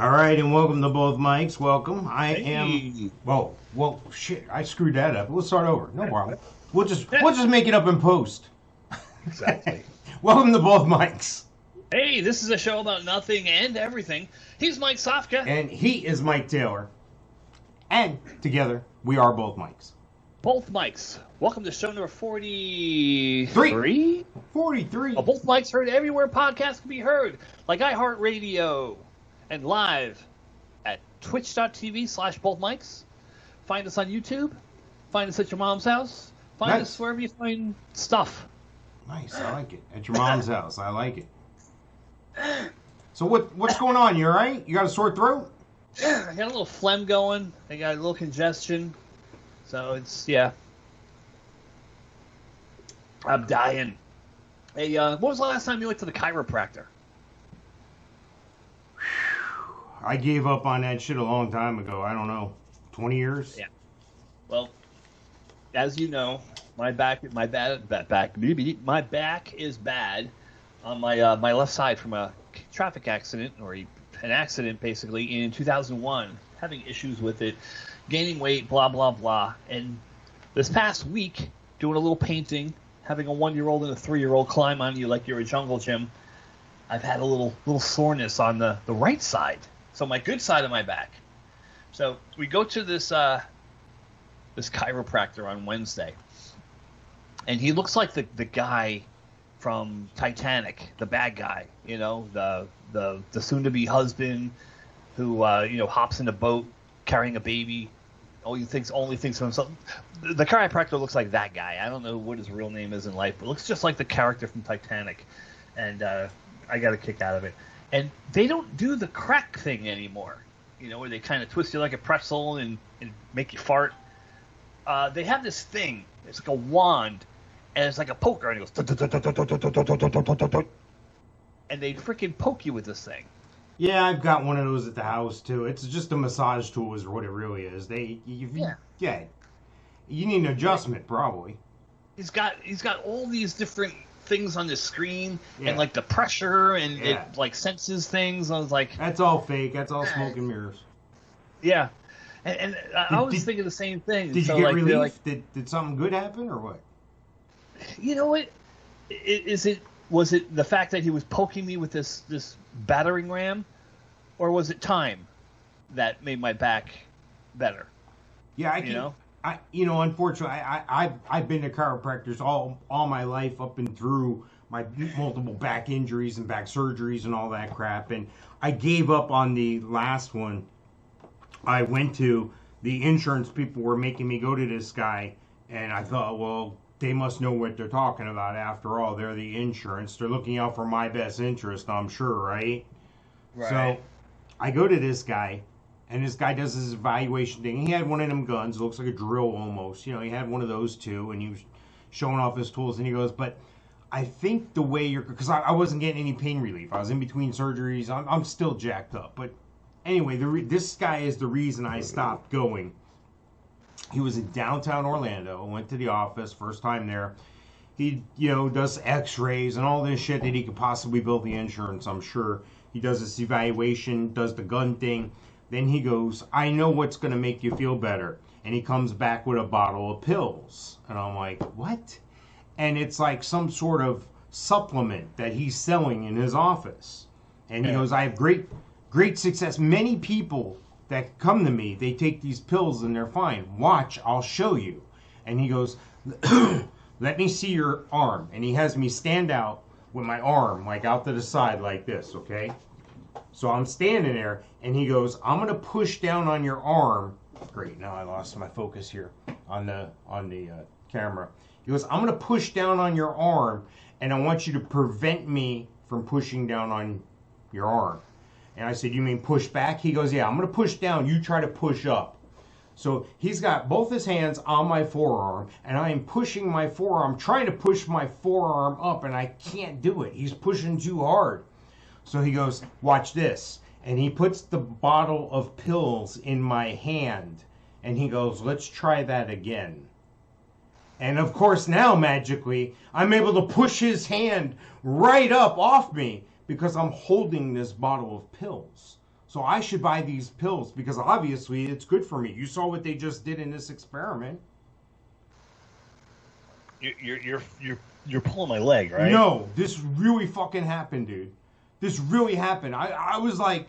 All right, and welcome to both mics. Welcome. I am. Hey. Well, shit! I screwed that up. We'll start over. No problem. We'll just make it up in post. Exactly. Welcome to both mics. Hey, this is a show about nothing and everything. He's Mike Sofka. And he is Mike Taylor. And together, we are both mics. Both mics. Welcome to show number 43. 43. Well, both mics heard everywhere podcasts can be heard, like iHeartRadio, and live at twitch.tv/bothmics. Find us on YouTube. Find us at your mom's house. Find us wherever you find stuff. Nice, I like it. At your mom's house, I like it. So what's going on? You all right? You got a sore throat? I got a little phlegm going. I got a little congestion. So it's, yeah. I'm dying. Hey, when was the last time you went to the chiropractor? I gave up on that shit a long time ago. I don't know, 20 years? Yeah. Well, as you know, my back is bad on my left side from a traffic accident, or an accident basically, in 2001. Having issues with it, gaining weight, blah, blah, blah. And this past week, doing a little painting, having a 1-year-old and a 3-year-old climb on you like you're a jungle gym, I've had a little soreness on the right side. So my good side of my back. So we go to this chiropractor on Wednesday, and he looks like the guy from Titanic, the bad guy, you know, the soon-to-be husband who hops in a boat carrying a baby. Only thinks of himself. The chiropractor looks like that guy. I don't know what his real name is in life, but looks just like the character from Titanic, and I got a kick out of it. And they don't do the crack thing anymore, you know, where they kind of twist you like a pretzel and make you fart. They have this thing. It's like a wand, and it's like a poker, and it goes, and they freaking poke you with this thing. Yeah, I've got one of those at the house too. It's just a massage tool, is what it really is. You need an adjustment probably. He's got all these different things on the screen, and like the pressure, and it like senses things. I was like, that's all fake. That's all smoke and mirrors. Yeah, and I was thinking the same thing. Did you get relief? Like, did something good happen or what? You know what? Was it the fact that he was poking me with this battering ram, or was it time that made my back better? Yeah, unfortunately, I've been to chiropractors all my life, up and through my multiple back injuries and back surgeries and all that crap. And I gave up on the last one I went to. The insurance people were making me go to this guy, and I thought, well, they must know what they're talking about. After all, they're the insurance. They're looking out for my best interest, I'm sure, right? Right. So I go to this guy, and this guy does his evaluation thing. He had one of them guns. It looks like a drill almost. You know, he had one of those too, and he was showing off his tools. And he goes, but I think the way because I wasn't getting any pain relief. I was in between surgeries. I'm still jacked up. But anyway, this guy is the reason I stopped going. He was in downtown Orlando. Went to the office, first time there. He, does x-rays and all this shit that he could possibly bill the insurance, I'm sure. He does this evaluation, does the gun thing. Then he goes, I know what's going to make you feel better. And he comes back with a bottle of pills. And I'm like, what? And it's like some sort of supplement that he's selling in his office. And he goes, I have great success. Many people that come to me, they take these pills and they're fine. Watch, I'll show you. And he goes, let me see your arm. And he has me stand out with my arm like out to the side like this, okay? So I'm standing there, and he goes, I'm going to push down on your arm. Great, now I lost my focus here on the camera. He goes, I'm going to push down on your arm, and I want you to prevent me from pushing down on your arm. And I said, you mean push back? He goes, yeah, I'm going to push down. You try to push up. So he's got both his hands on my forearm, and I am pushing my forearm, trying to push my forearm up, and I can't do it. He's pushing too hard. So he goes, watch this. And he puts the bottle of pills in my hand, and he goes, let's try that again. And of course now, magically, I'm able to push his hand right up off me because I'm holding this bottle of pills. So I should buy these pills because obviously it's good for me. You saw what they just did in this experiment. You're pulling my leg, right? No, this really fucking happened, dude. This really happened. I was like,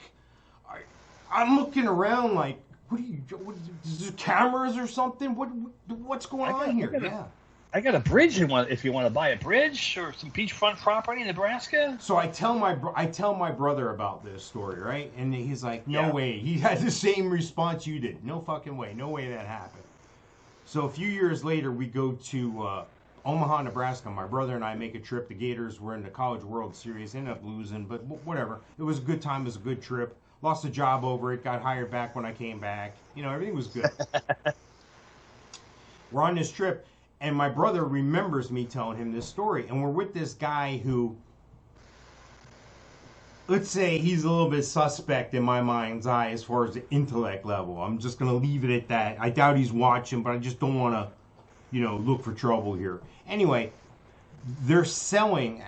I'm looking around like, is there cameras or something? What's going on here? Yeah. I got a bridge. If you want to buy a bridge or some beachfront property in Nebraska. So I tell my brother about this story, right? And he's like, no way. He had the same response you did. No fucking way. No way that happened. So a few years later, we go to Omaha, Nebraska. My brother and I make a trip. The Gators were in the College World Series. Ended up losing, but whatever. It was a good time. It was a good trip. Lost a job over it. Got hired back when I came back. Everything was good. We're on this trip. And my brother remembers me telling him this story. And we're with this guy who, let's say he's a little bit suspect in my mind's eye as far as the intellect level. I'm just going to leave it at that. I doubt he's watching, but I just don't want to, look for trouble here. Anyway, they're selling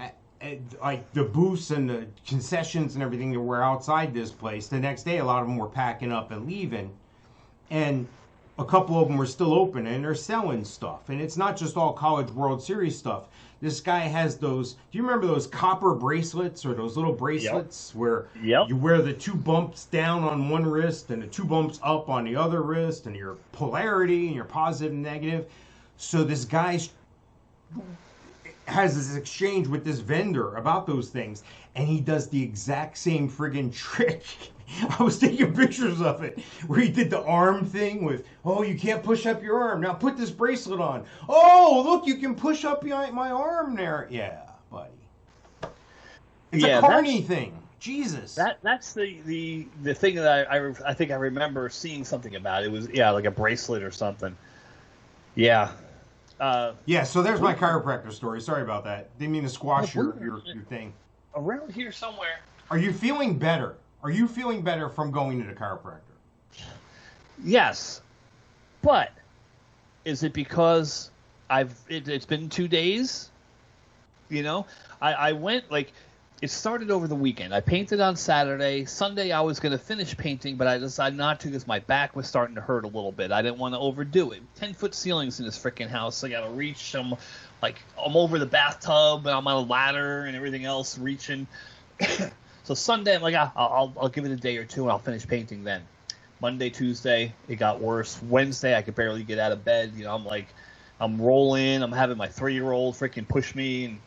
like the booths and the concessions and everything that were outside this place. The next day, a lot of them were packing up and leaving. And a couple of them were still open and they're selling stuff. And it's not just all College World Series stuff. This guy has those, do you remember those copper bracelets or those little bracelets where you wear the 2 bumps down on one wrist and the 2 bumps up on the other wrist and your polarity and your positive and negative? So this guy has this exchange with this vendor about those things and he does the exact same friggin' trick. I was taking pictures of it where he did the arm thing with, oh, you can't push up your arm. Now put this bracelet on. Oh, look, you can push up my arm there. Yeah, buddy. It's a carny thing. Jesus. That's the thing that I think I remember seeing something about. It was, like a bracelet or something. Yeah. So there's my chiropractor story. Sorry about that. Didn't mean to squash your thing. Around here somewhere. Are you feeling better? Are you feeling better from going to the chiropractor? Yes, but is it because it's been 2 days? I went it started over the weekend. I painted on Saturday. Sunday I was going to finish painting, but I decided not to because my back was starting to hurt a little bit. I didn't want to overdo it. 10-foot ceilings in this freaking house. I got to reach some, I'm over the bathtub and I'm on a ladder and everything else reaching. So Sunday, I'm like, I'll give it a day or two, and I'll finish painting then. Monday, Tuesday, it got worse. Wednesday, I could barely get out of bed. I'm rolling. I'm having my 3-year-old freaking push me. And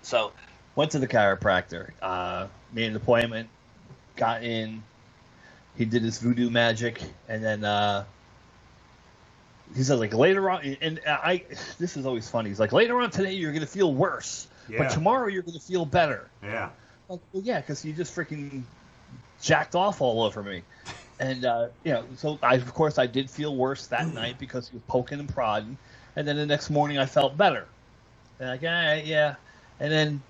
so went to the chiropractor. Made an appointment. Got in. He did his voodoo magic. And then he said, later on, and this is always funny. He's like, later on today, you're going to feel worse. Yeah. But tomorrow, you're going to feel better. Yeah. Well, yeah, because you just freaking jacked off all over me. And, so I did feel worse that night because he was poking and prodding. And then the next morning I felt better. And all right, yeah. And then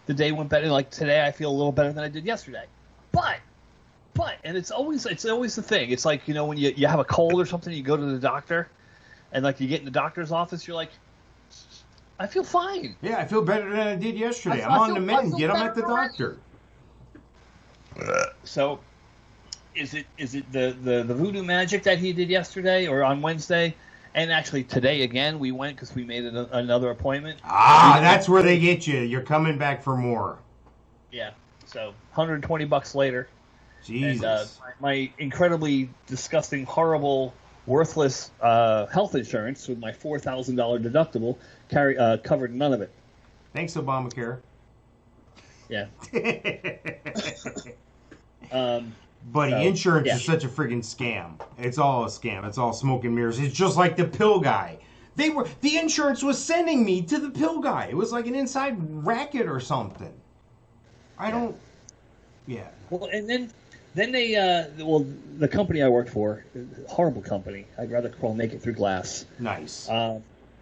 the day went better. Today I feel a little better than I did yesterday. But, and it's always the thing. It's like, when you have a cold or something, you go to the doctor and you get in the doctor's office, you're like, I feel fine. Yeah, I feel better than I did yesterday. I'm on the mend. Get them at the doctor. So, is it the voodoo magic that he did yesterday or on Wednesday? And actually today again we went because we made another appointment. That's where they get you. You're coming back for more. Yeah. So $120 later. Jesus. And my incredibly disgusting, horrible, worthless health insurance with my $4,000 deductible covered none of it. Thanks, Obamacare. Yeah. Buddy, insurance is such a friggin' scam. It's all a scam. It's all smoke and mirrors. It's just like the pill guy. The insurance was sending me to the pill guy. It was like an inside racket or something. Yeah. Well, and then they, the company I worked for, horrible company. I'd rather call Make It Through Glass. Nice.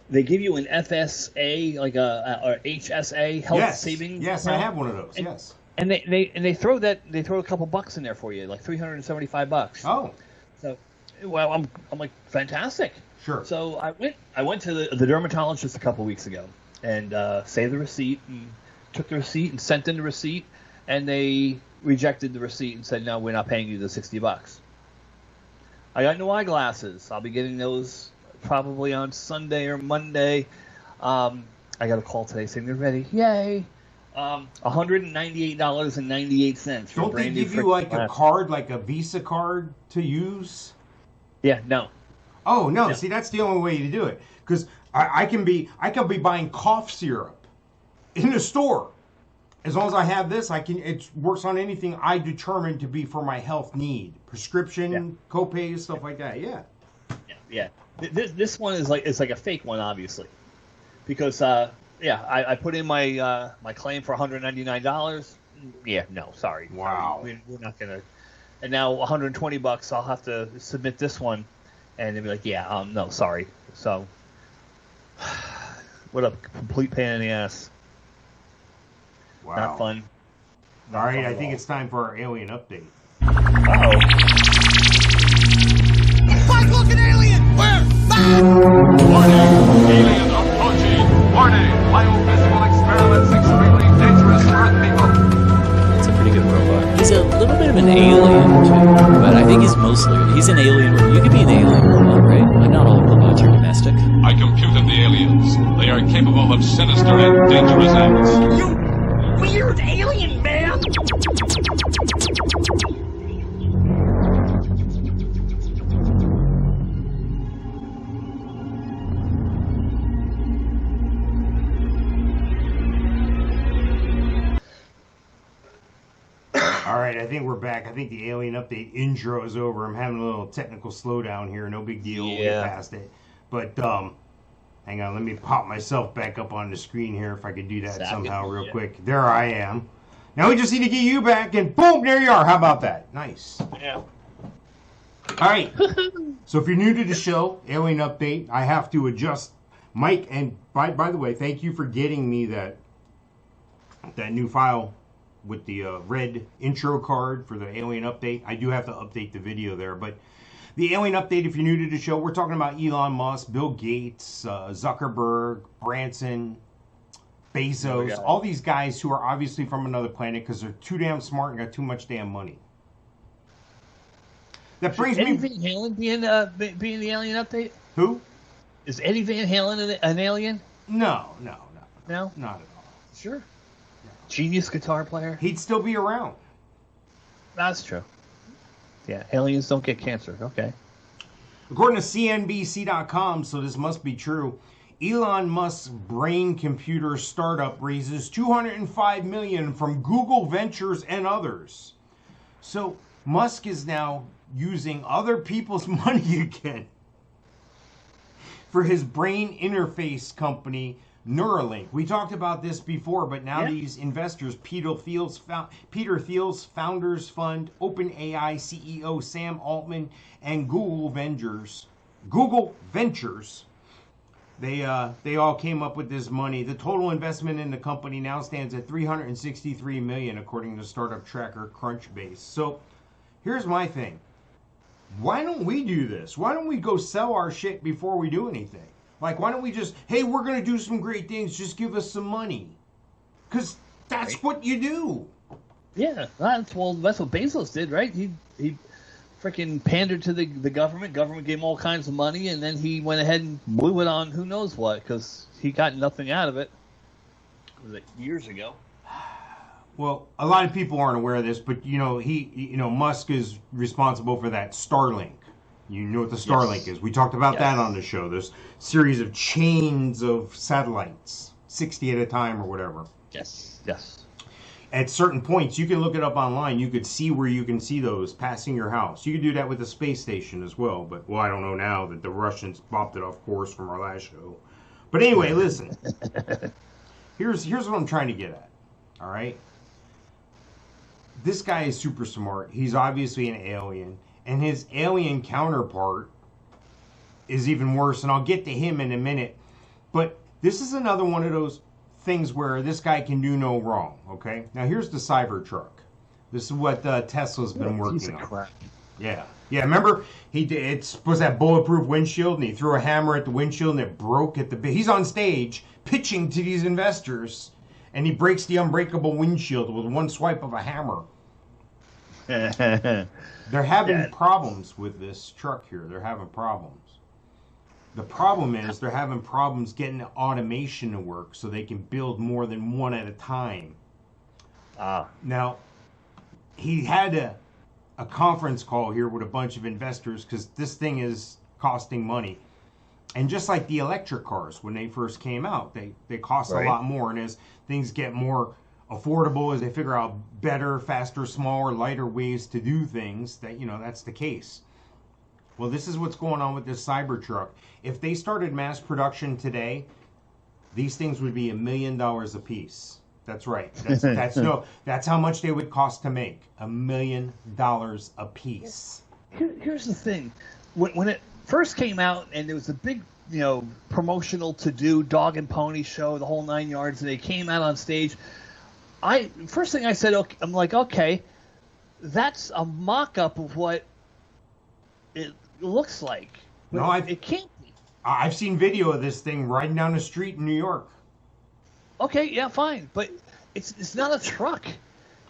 They give you an FSA, or HSA, health savings. Yes, I have one of those. Yes. And they throw a couple bucks in there for you, like $375. Oh. So, well, I'm like, fantastic. Sure. So I went to the dermatologist a couple weeks ago and saved the receipt and took the receipt and sent in the receipt. and they rejected the receipt and said, no, we're not paying you the $60. I got new eyeglasses. I'll be getting those probably on Sunday or Monday. I got a call today saying they're ready. Yay! $198.98 for Don't they give you like a card, like a Visa card to use? Yeah, no. Oh no! See, that's the only way to do it. Because I can be buying cough syrup in the store. As long as I have this, it works on anything I determine to be for my health need, prescription, copays, stuff like that. Yeah. Yeah. This one is like a fake one, obviously, because I put in my my claim for $199. Yeah, no, sorry. Wow. We're not gonna. And now $120. I'll have to submit this one, and they'll be like, yeah, no, sorry. So, what a complete pain in the ass. Wow. Not fun. All right, I think it's time for our alien update. Uh-oh. Bug-looking alien! Where? Warning! Alien approaching! Warning! Biophysical experiments extremely dangerous for Earth people! It's a pretty good robot. He's a little bit of an alien, too. But I think he's an alien. You could be an alien robot, right? Like, not all robots are domestic. I computed the aliens. They are capable of sinister and dangerous acts. You weird alien man! All right, I think we're back. I think the alien update intro is over. I'm having a little technical slowdown here. No big deal. We'll get past it. But hang on, let me pop myself back up on the screen here if I could do that somehow real quick. There I am. Now we just need to get you back, and boom, there you are. How about that? Nice. Yeah. All right. So if you're new to the show, Alien Update, I have to adjust Mike. And by the way, thank you for getting me that new file with the red intro card for the Alien Update. I do have to update the video there, but the Alien Update, if you're new to the show, we're talking about Elon Musk, Bill Gates, Zuckerberg, Branson, Bezos, all these guys who are obviously from another planet because they're too damn smart and got too much damn money. That brings Eddie me... Van Halen being the alien update? Who? Is Eddie Van Halen an alien? No? No? Not at all. Sure. Genius guitar player? He'd still be around. That's true. Yeah, aliens don't get cancer. Okay. According to CNBC.com, so this must be true, Elon Musk's brain computer startup raises $205 million from Google Ventures and others. So Musk is now using other people's money again for his brain interface company, Neuralink. We talked about this before, but now these investors, Peter Thiel's Founders Fund, OpenAI CEO Sam Altman, and Google Ventures, they all came up with this money. The total investment in the company now stands at $363 million, according to startup tracker Crunchbase. So here's my thing. Why don't we do this? Why don't we go sell our shit before we do anything? Like, why don't we just, hey, we're going to do some great things, just give us some money. Because that's what you do. Yeah, that's what Bezos did, right? He freaking pandered to the government. Government gave him all kinds of money, and then he went ahead and blew it on who knows what, because he got nothing out of it. Was it years ago? Well, a lot of people aren't aware of this, but Musk is responsible for that Starlink. You know what the Starlink is. We talked about that on the show. There's a series of chains of satellites, 60 at a time or whatever. Yes. At certain points, you can look it up online. You could see where you can see those passing your house. You could do that with the space station as well. But, I don't know now that the Russians bopped it off course from our last show. But anyway, listen. Here's what I'm trying to get at. All right? This guy is super smart. He's obviously an alien. And his alien counterpart is even worse. And I'll get to him in a minute. But this is another one of those things where this guy can do no wrong. Okay? Now, here's the Cybertruck. This is what Tesla's been working on. Crap. Yeah. Remember, it was that bulletproof windshield, and he threw a hammer at the windshield, and it broke at the... He's on stage pitching to these investors. And he breaks the unbreakable windshield with one swipe of a hammer. They're having problems with this truck here. They're having problems. The problem is they're having problems getting the automation to work so they can build more than one at a time. Now, he had a conference call here with a bunch of investors because this thing is costing money. And just like the electric cars, when they first came out, they cost a lot more. And as things get more affordable, as they figure out better, faster, smaller, lighter ways to do things, that's the case. Well, this is what's going on with this Cybertruck. If they started mass production today, these things would be $1 million a piece. That's right. That's how much they would cost to make. $1 million a piece. Here's the thing. When it first came out and there was a big, promotional to-do dog and pony show, the whole 9 yards, and they came out on stage, first thing I said, I'm like, okay, that's a mock-up of what it looks like. No, it can't be. I've seen video of this thing riding down the street in New York. Okay, yeah, fine, but it's not a truck.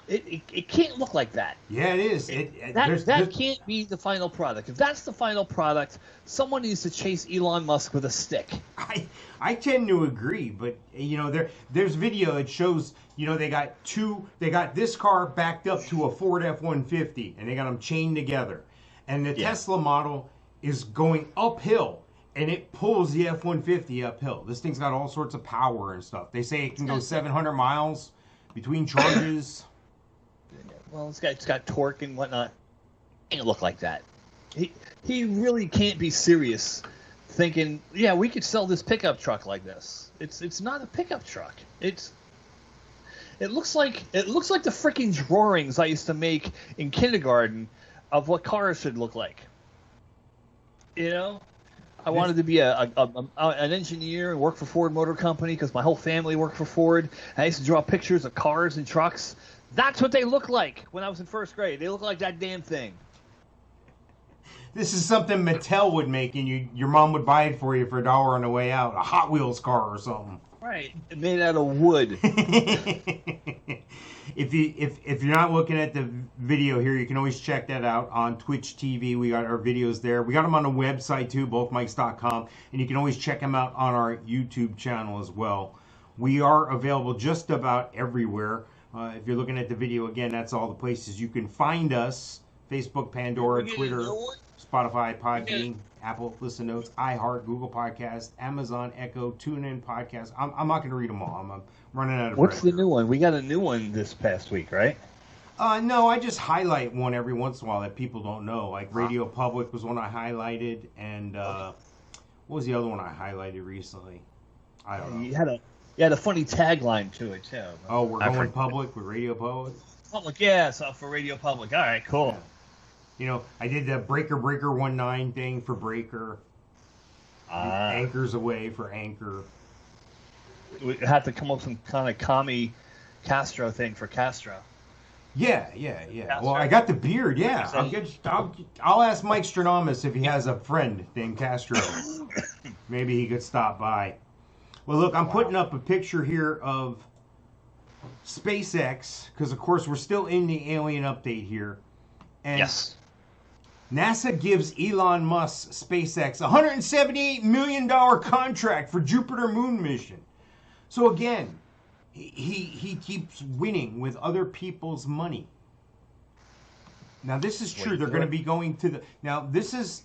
It can't look like that. Yeah, it is. That can't be the final product. If that's the final product, someone needs to chase Elon Musk with a stick. I tend to agree, but there's video. It shows they got this car backed up to a Ford F-150, and they got them chained together, and the Tesla model is going uphill. And it pulls the F-150 uphill. This thing's got all sorts of power and stuff. They say it can go 700 miles between charges. Well, it's got torque and whatnot. It can't look like that. He really can't be serious, thinking, yeah, we could sell this pickup truck like this. It's not a pickup truck. It looks like the freaking drawings I used to make in kindergarten of what cars should look like. I wanted to be an engineer and work for Ford Motor Company because my whole family worked for Ford. I used to draw pictures of cars and trucks. That's what they look like when I was in first grade. They look like that damn thing. This is something Mattel would make, and your mom would buy it for you for $1 on the way out. A Hot Wheels car or something. Right, made out of wood. If you're not looking at the video here, you can always check that out on Twitch TV. We got our videos there. We got them on the website too, bothmikes.com, and you can always check them out on our YouTube channel as well. We are available just about everywhere. If you're looking at the video again, that's all the places you can find us: Facebook, Pandora, Twitter, Spotify, Podbean, Apple Listen Notes, iHeart, Google Podcast, Amazon Echo, TuneIn Podcast. I'm not going to read them all. I'm running out of What's breath. The new one? We got a new one this past week, right? No, I just highlight one every once in a while that people don't know. Like Radio Public was one I highlighted, and what was the other one I highlighted recently? I don't know. You had a funny tagline to it too. Oh, we're going public with Radio Public? Public, yeah, so for Radio Public. All right, cool. Yeah. I did the Breaker 19 thing for Breaker. Anchors Away for Anchor. We have to come up with some kind of commie Castro thing for Castro. Yeah. Well, I got the beard. Yeah, I'll ask Mikestradamus if he has a friend named Castro. Maybe he could stop by. Well, look, I'm putting up a picture here of SpaceX because, of course, we're still in the alien update here. And yes. NASA gives Elon Musk's SpaceX a $178 million contract for Jupiter moon mission. So again, he keeps winning with other people's money. Now this is true. They're going to be going to the. Now this is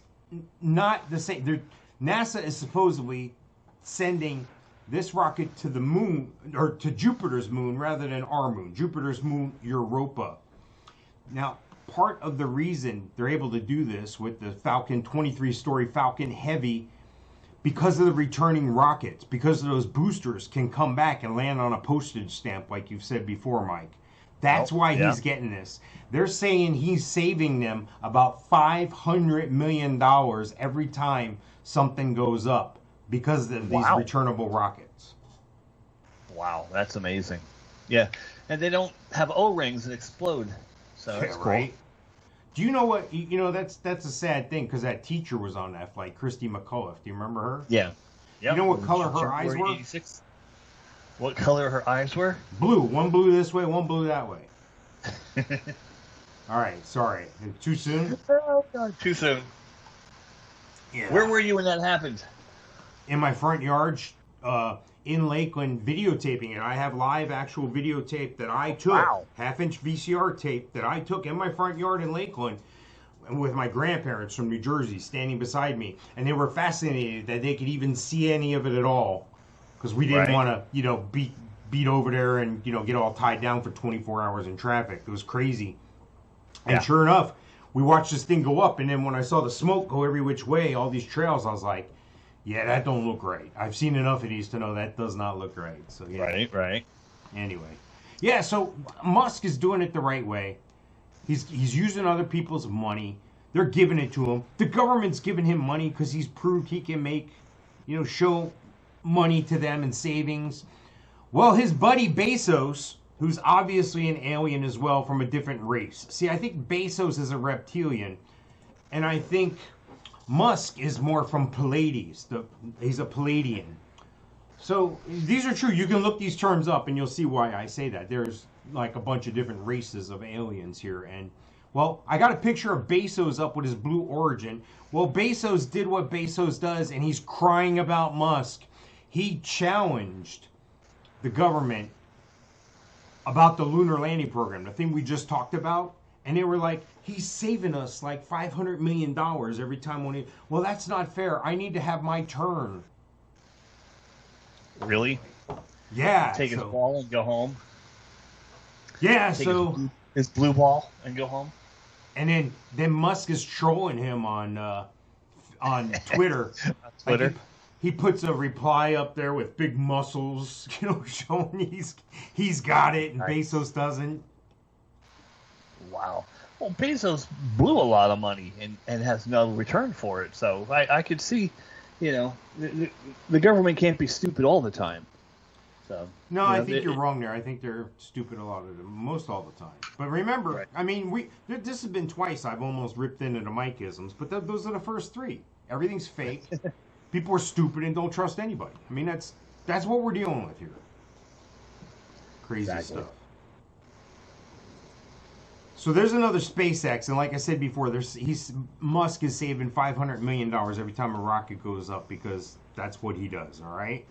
not the same. NASA is supposedly sending this rocket to the moon, or to Jupiter's moon rather than our moon. Jupiter's moon, Europa. Now, part of the reason they're able to do this with the Falcon 23-story Falcon Heavy, because of the returning rockets, because of those boosters can come back and land on a postage stamp, like you've said before, Mike. That's why he's getting this. They're saying he's saving them about $500 million every time something goes up because of these returnable rockets. Wow, that's amazing. Yeah, and they don't have O-rings that explode, so that's cool. Right? Do you know what? That's a sad thing because that teacher was on that flight, Christy McAuliffe. Do you remember her? Yeah. You know what color her eyes were? 86. What color her eyes were? Blue. One blue this way, one blue that way. All right, sorry. Too soon? Oh, God. Too soon. Yeah. Where were you when that happened? In my front yard, in Lakeland, videotaping it. I have live actual videotape that I took, Wow. half-inch VCR tape that I took in my front yard in Lakeland with my grandparents from New Jersey standing beside me. And they were fascinated that they could even see any of it at all. Because we didn't Right. want to, beat over there and, get all tied down for 24 hours in traffic. It was crazy. And Yeah. sure enough, we watched this thing go up. And then when I saw the smoke go every which way, all these trails, I was like, yeah, that don't look right. I've seen enough of these to know that does not look right. So, yeah. Right. Anyway. Yeah, so Musk is doing it the right way. He's using other people's money. They're giving it to him. The government's giving him money because he's proved he can make, show money to them in savings. Well, his buddy Bezos, who's obviously an alien as well from a different race. See, I think Bezos is a reptilian, and I think Musk is more from Pleiades. He's a Palladian. So these are true. You can look these terms up, and you'll see why I say that. There's like a bunch of different races of aliens here, and well, I got a picture of Bezos up with his blue origin. Well, Bezos did what Bezos does, and he's crying about Musk. He challenged the government about the lunar landing program, the thing we just talked about. And they were like, he's saving us like $500 million every time when he... Well, that's not fair. I need to have my turn. Really? Yeah. Take his ball and go home? Yeah, Take so... his blue ball and go home? And then Musk is trolling him on Twitter. Twitter? Like he puts a reply up there with big muscles, showing he's got it, and Nice. Bezos doesn't. Wow. Well, Bezos blew a lot of money and has no return for it. So I could see, the government can't be stupid all the time. So No, I think you're wrong there. I think they're stupid a lot of them, most all the time. But remember, Right. I mean, this has been twice I've almost ripped into the Mike-isms, but those are the first three. Everything's fake. People are stupid and don't trust anybody. I mean, that's what we're dealing with here. Crazy Exactly. stuff. So there's another SpaceX, and like I said before, Musk is saving $500 million every time a rocket goes up because that's what he does, all right?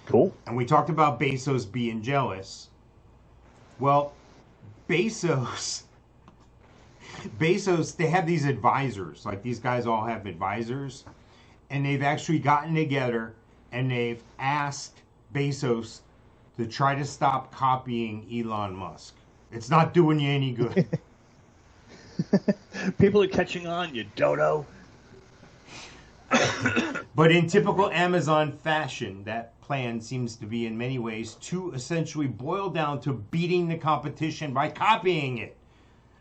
Cool. And we talked about Bezos being jealous. Well, Bezos, they have these advisors. Like these guys all have advisors. And they've actually gotten together and they've asked Bezos to try to stop copying Elon Musk. It's not doing you any good. People are catching on, you dodo. But in typical Amazon fashion, that plan seems to be in many ways to essentially boil down to beating the competition by copying it.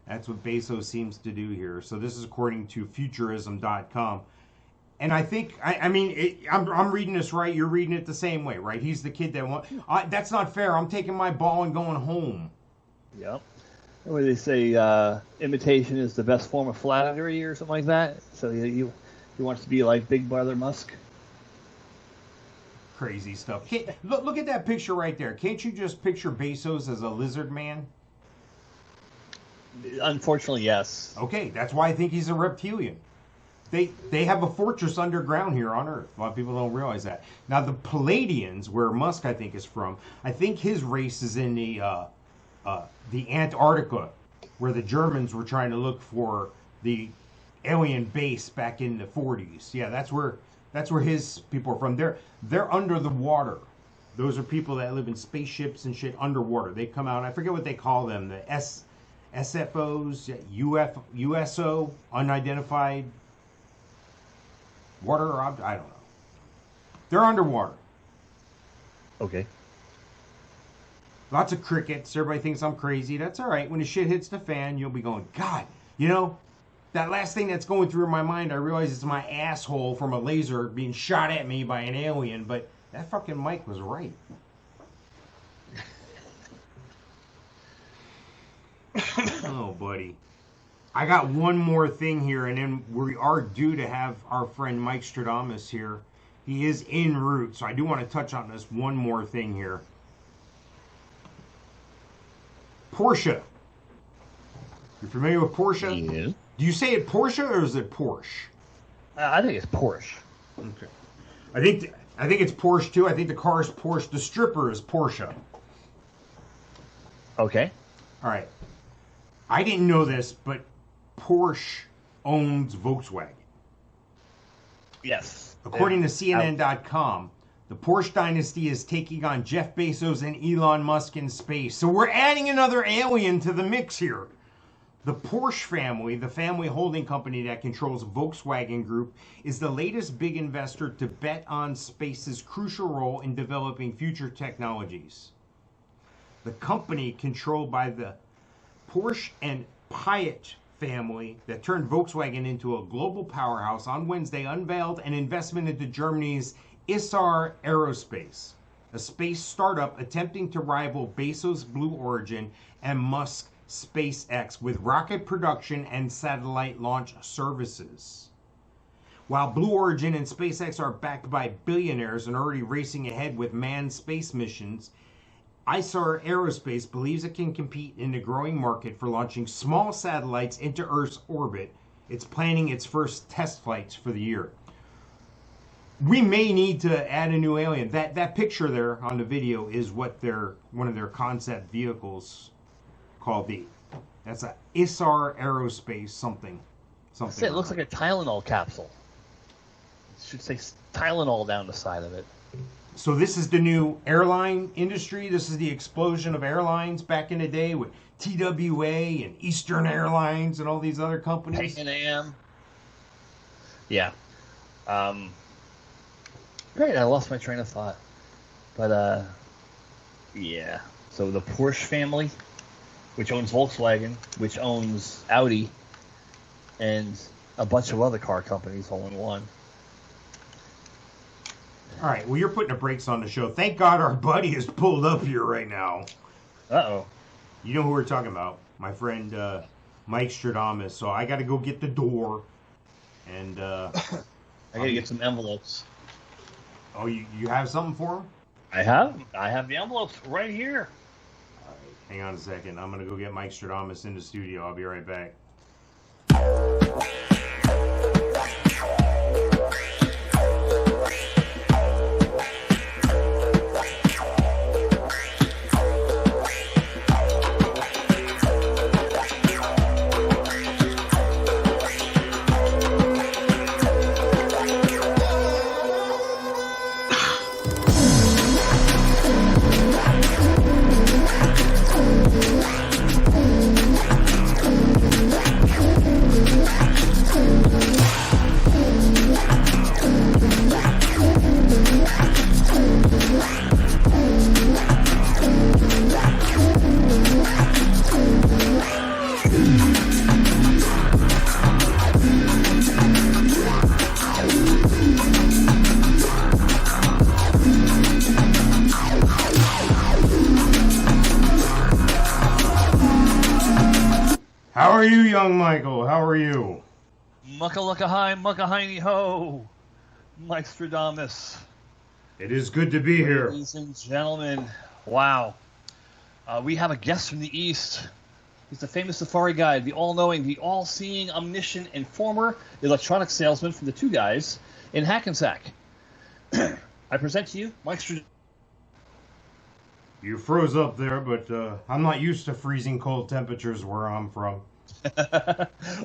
That's what Bezos seems to do here. So this is according to futurism.com. And I think, I'm reading this right. You're reading it the same way, right? He's the kid that wants... that's not fair. I'm taking my ball and going home. Yep. What do they say? Imitation is the best form of flattery or something like that. So he wants to be like Big Brother Musk. Crazy stuff. Look at that picture right there. Can't you just picture Bezos as a lizard man? Unfortunately, yes. Okay, that's why I think he's a reptilian. They have a fortress underground here on Earth. A lot of people don't realize that. Now, the Palladians, where Musk, I think, is from, I think his race is in the Antarctica, where the Germans were trying to look for the alien base back in the 40s. Yeah, that's where his people are from. They're under the water. Those are people that live in spaceships and shit underwater. They come out, I forget what they call them, the SFOs, USO, unidentified water object. I don't know. They're underwater. Okay. Lots of crickets. Everybody thinks I'm crazy. That's all right. When the shit hits the fan, you'll be going, God, that last thing that's going through my mind, I realize it's my asshole from a laser being shot at me by an alien, but that fucking Mike was right. Oh, buddy. I got one more thing here, and then we are due to have our friend Mikestradamus here. He is en route, so I do want to touch on this one more thing here. Porche. You familiar with Porche? Yeah. Do you say it Porche or is it Porsche? I think it's Porsche. Okay. I think it's Porsche too. I think the car is Porsche. The stripper is Porche. Okay. All right. I didn't know this, but Porsche owns Volkswagen. Yes. According to CNN.com, the Porsche dynasty is taking on Jeff Bezos and Elon Musk in space. So we're adding another alien to the mix here. The Porsche family, the family holding company that controls Volkswagen Group, is the latest big investor to bet on space's crucial role in developing future technologies. The company, controlled by the Porche and Piaget family that turned Volkswagen into a global powerhouse, on Wednesday unveiled an investment into Germany's Isar Aerospace, a space startup attempting to rival Bezos' Blue Origin and Musk SpaceX with rocket production and satellite launch services. While Blue Origin and SpaceX are backed by billionaires and already racing ahead with manned space missions, Isar Aerospace believes it can compete in the growing market for launching small satellites into Earth's orbit. It's planning its first test flights for the year. We may need to add a new alien. That picture there on the video is what one of their concept vehicles called. That's a Isar Aerospace something. It looks like a Tylenol capsule. It should say Tylenol down the side of it. So this is the new airline industry. This is the explosion of airlines back in the day with TWA and Eastern Airlines and all these other companies. Pan Am. Yeah. Great, I lost my train of thought. But, yeah. So the Porsche family, which owns Volkswagen, which owns Audi, and a bunch of other car companies all in one. All right, well, you're putting the brakes on the show. Thank God our buddy is pulled up here right now. Uh-oh. You know who we're talking about. My friend Mikestradamus. So I got to go get the door. And I got to get some envelopes. Oh, you have something for him? I have the envelopes right here. All right, hang on a second. I'm going to go get Mikestradamus in the studio. I'll be right back. How are you, young Michael? How are you? Mucka-lucka-hi, mucka-hiney ho. Mikestradamus. It is good to be here. Ladies and gentlemen, wow. We have a guest from the East. He's the famous safari guide, the all-knowing, the all-seeing, omniscient, and former electronic salesman from the Two Guys in Hackensack. I present to you Mikestradamus. You froze up there, but I'm not used to freezing cold temperatures where I'm from.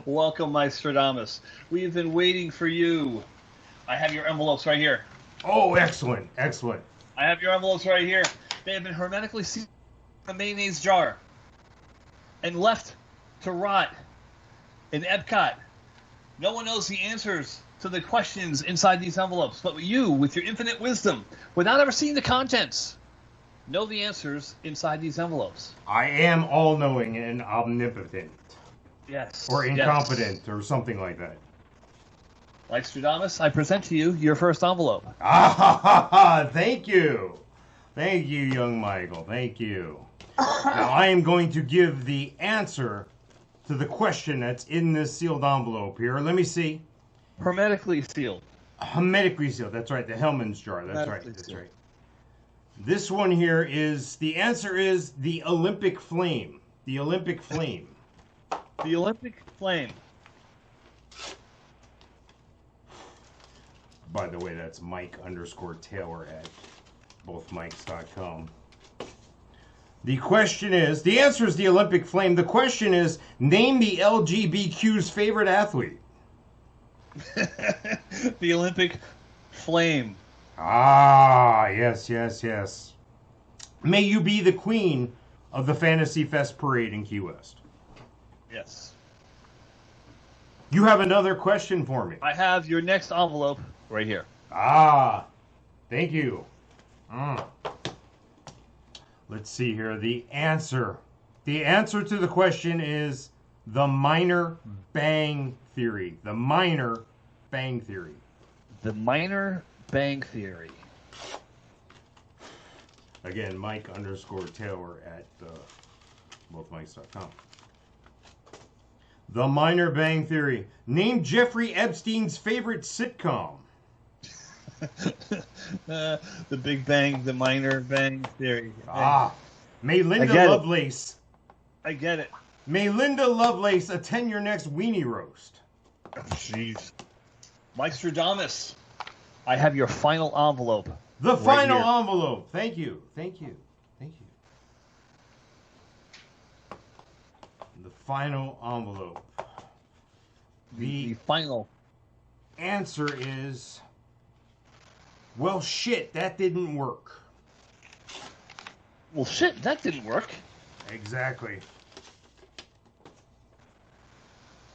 Welcome, Mikestradamus. We've been waiting for you. I have your envelopes right here. Oh, excellent, excellent. I have your envelopes right here. They have been hermetically sealed in a mayonnaise jar and left to rot in Epcot. No one knows the answers to the questions inside these envelopes, but you, with your infinite wisdom, without ever seeing the contents, know the answers inside these envelopes. I am all-knowing and omnipotent. Yes. Or incompetent, or something like that. Mikestradamus, I present to you your first envelope. Thank you. Thank you, young Michael. Thank you. Now, I am going to give the answer to the question that's in this sealed envelope here. Let me see. Hermetically sealed. Hermetically sealed. That's right. The Hellman's jar. That's right. That's right. This one here is, the answer is the Olympic flame. The Olympic Flame. The Olympic Flame. By the way, that's Mike_Taylor at bothmikes.com. The question is, the answer is the Olympic Flame. The question is, name the LGBTQ's favorite athlete. The Olympic Flame. Ah, yes, yes, yes. May you be the queen of the Fantasy Fest parade in Key West. Yes. You have another question for me. I have your next envelope right here. Ah, thank you. Let's see here. The answer to the question is the Minor Bang Theory. The Minor Bang Theory. The Minor Bang Theory. Again, Mike_Taylor at bothmikes.com. The Minor Bang Theory. Name Jeffrey Epstein's favorite sitcom. The Big Bang, the Minor Bang Theory. May Linda I Lovelace. I get it. May Linda Lovelace attend your next weenie roast. Oh, jeez. Mikestradamus. I have your final envelope. The right final here. envelope. Thank you. Thank you. Thank you. The final envelope. The final. Answer is, well, shit, that didn't work. Well, shit, that didn't work. Exactly.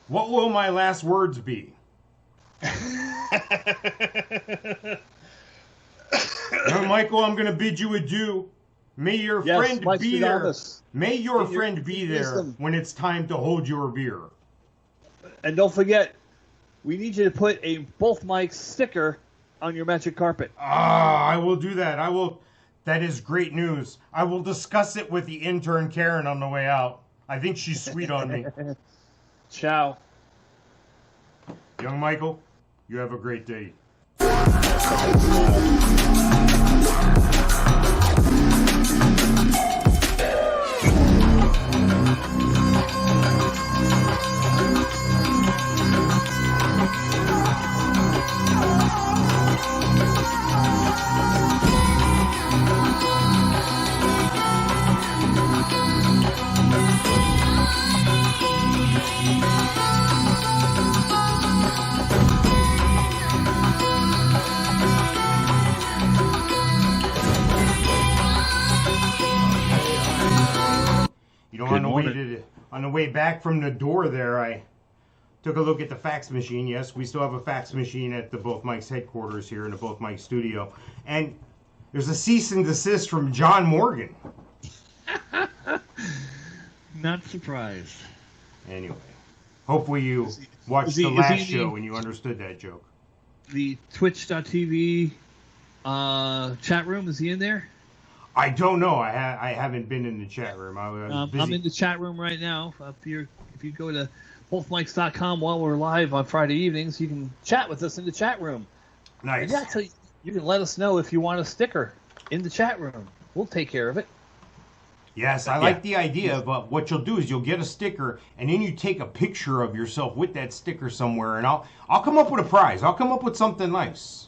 What will my last words be? Now, Michael, I'm going to bid you adieu. May your friend be there. May your friend be there when it's time to hold your beer. And don't forget, we need you to put a Both Mics sticker on your magic carpet. I will do that. I will. That is great news. I will discuss it with the intern Karen on the way out. I think she's sweet on me. Ciao. Young Michael, you have a great day. You know, on the way back from the door there, I took a look at the fax machine. Yes, we still have a fax machine at the Both Mics headquarters here in the Both Mics studio. And there's a cease and desist from John Morgan. Not surprised. Anyway, hopefully you watched the last show and you understood that joke. The Twitch.tv chat room, is he in there? I don't know. I haven't been in the chat room. I was busy. I'm in the chat room right now. If you go to bothmikes.com while we're live on Friday evenings, you can chat with us in the chat room. Nice. And actually, you can let us know if you want a sticker in the chat room. We'll take care of it. Yes, I like the idea, but what you'll do is you'll get a sticker, and then you take a picture of yourself with that sticker somewhere, and I'll come up with a prize. I'll come up with something nice.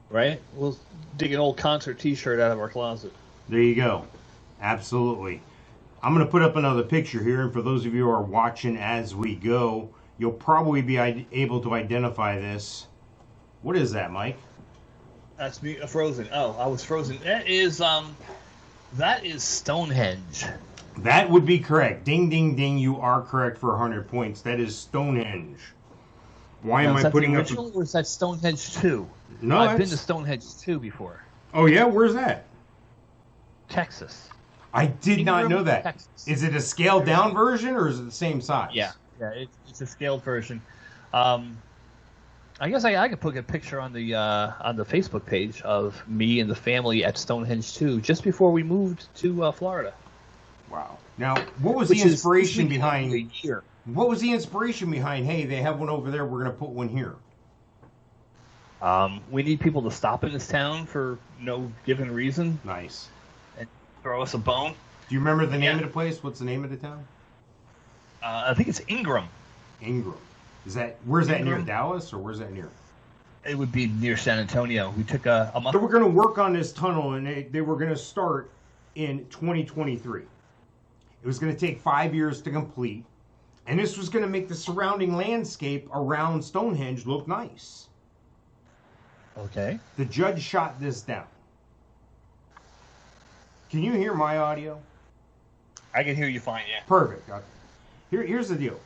Right? We'll dig an old concert T-shirt out of our closet. There you go. Absolutely. I'm going to put up another picture here, and for those of you who are watching as we go, you'll probably be able to identify this. What is that, Mike? That's me, frozen. Oh, I was frozen. That is Stonehenge. That would be correct. Ding, ding, ding. You are correct for 100 points. That is Stonehenge. Why am I putting up? Is that the original or is that Stonehenge 2? No, I've been to Stonehenge 2 before. Oh yeah, where's that? Texas. I did not know that. Texas. Is it a scaled down version or is it the same size? Yeah, it's a scaled version. I guess I could put a picture on the Facebook page of me and the family at Stonehenge 2 just before we moved to Florida. Wow. Now, what was the inspiration behind? What was the inspiration behind? Hey, they have one over there. We're going to put one here. We need people to stop in this town for no given reason. Nice. And throw us a bone. Do you remember the name of the place? What's the name of the town? I think it's Ingram. Ingram. Where's that near? Ingram. Dallas, or where's that near? It would be near San Antonio. We took a month. So we're going to work on this tunnel, and they were going to start in 2023. It was going to take 5 years to complete, and this was going to make the surrounding landscape around Stonehenge look nice. Okay. The judge shot this down. Can you hear my audio? I can hear you fine, yeah. Perfect. Okay. Here's the deal.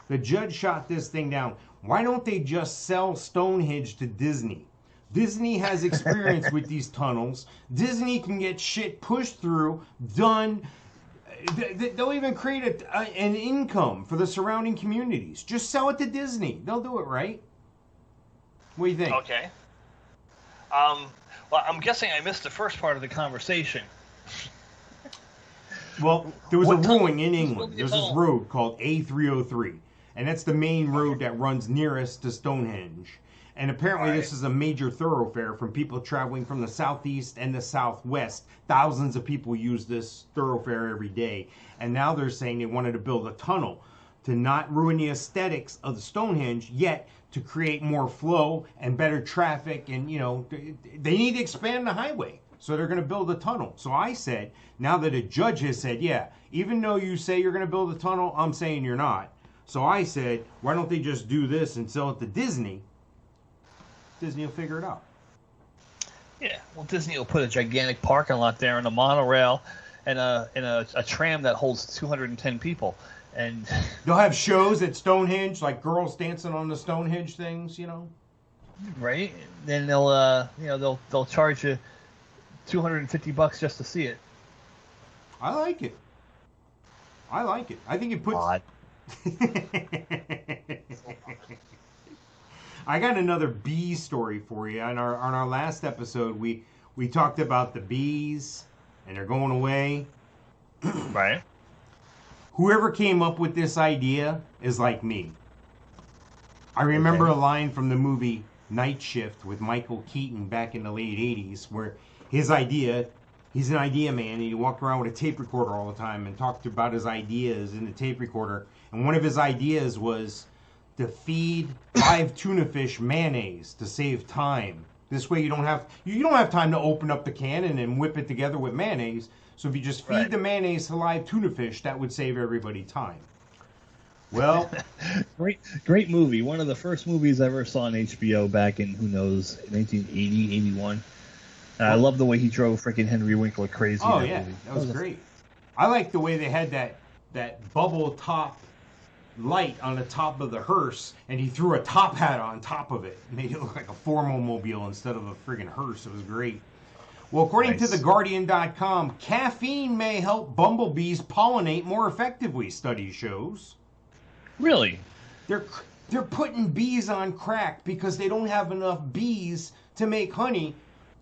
The judge shot this thing down. Why don't they just sell Stonehenge to Disney? Disney has experience with these tunnels. Disney can get shit pushed through, done. They'll even create an income for the surrounding communities. Just sell it to Disney. They'll do it, right? What do you think? Okay. Well, I'm guessing I missed the first part of the conversation. Well, there was What a tunnel? ruling in England. There's this road called A303, and that's the main road that runs nearest to Stonehenge. And apparently this is a major thoroughfare from people traveling from the southeast and the southwest. Thousands of people use this thoroughfare every day. And now they're saying they wanted to build a tunnel to not ruin the aesthetics of the Stonehenge, yet to create more flow and better traffic. And, you know, they need to expand the highway. So they're going to build a tunnel. So I said, now that a judge has said, yeah, even though you say you're going to build a tunnel, I'm saying you're not. So I said, why don't they just do this and sell it to Disney? Disney will figure it out. Yeah, well, Disney will put a gigantic parking lot there and a monorail and a tram that holds 210 people. And they'll have shows at Stonehenge, like girls dancing on the Stonehenge things, you know? Right? Then they'll charge you $250 just to see it. I like it. I think it puts... Odd. I got another bee story for you. On our last episode, we talked about the bees, and they're going away. Right. Whoever came up with this idea is like me. I remember a line from the movie Night Shift with Michael Keaton back in the late 80s, where his idea, he's an idea man, and he walked around with a tape recorder all the time and talked about his ideas in the tape recorder. And one of his ideas was to feed live tuna fish mayonnaise to save time. This way you don't have time to open up the can and then whip it together with mayonnaise. So if you just feed the mayonnaise to live tuna fish, that would save everybody time. Well, great movie. One of the first movies I ever saw on HBO back in, who knows, 1980, 81. I love the way he drove freaking Henry Winkler crazy. Oh, in that yeah. movie. That was great. I like the way they had that bubble top light on the top of the hearse, and he threw a top hat on top of it. Made it look like a formal mobile instead of a friggin' hearse. It was great. Well, according to TheGuardian.com, caffeine may help bumblebees pollinate more effectively, study shows. Really? They're putting bees on crack because they don't have enough bees to make honey.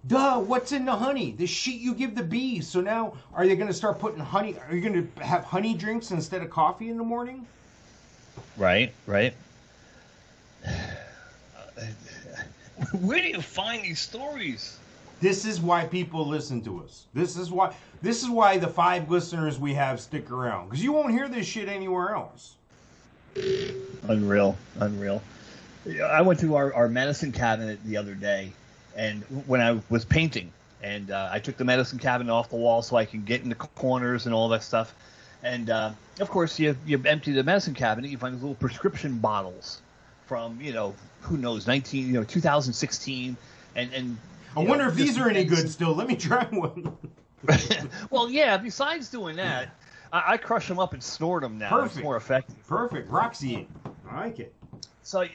Duh, what's in the honey? The shit you give the bees. So now, are they going to start putting honey? Are you going to have honey drinks instead of coffee in the morning? Right. Where do you find these stories? This is why people listen to us. This is why the 5 listeners we have stick around. Because you won't hear this shit anywhere else. Unreal. I went to our medicine cabinet the other day, and when I was painting, and I took the medicine cabinet off the wall so I can get in the corners and all that stuff. And of course, you empty the medicine cabinet, you find these little prescription bottles from, who knows, 2016, and I wonder if these are any good still. Let me try one. Well, yeah, besides doing that, I crush them up and snort them now. Perfect. It's more effective. Perfect. Roxy. I like it. So,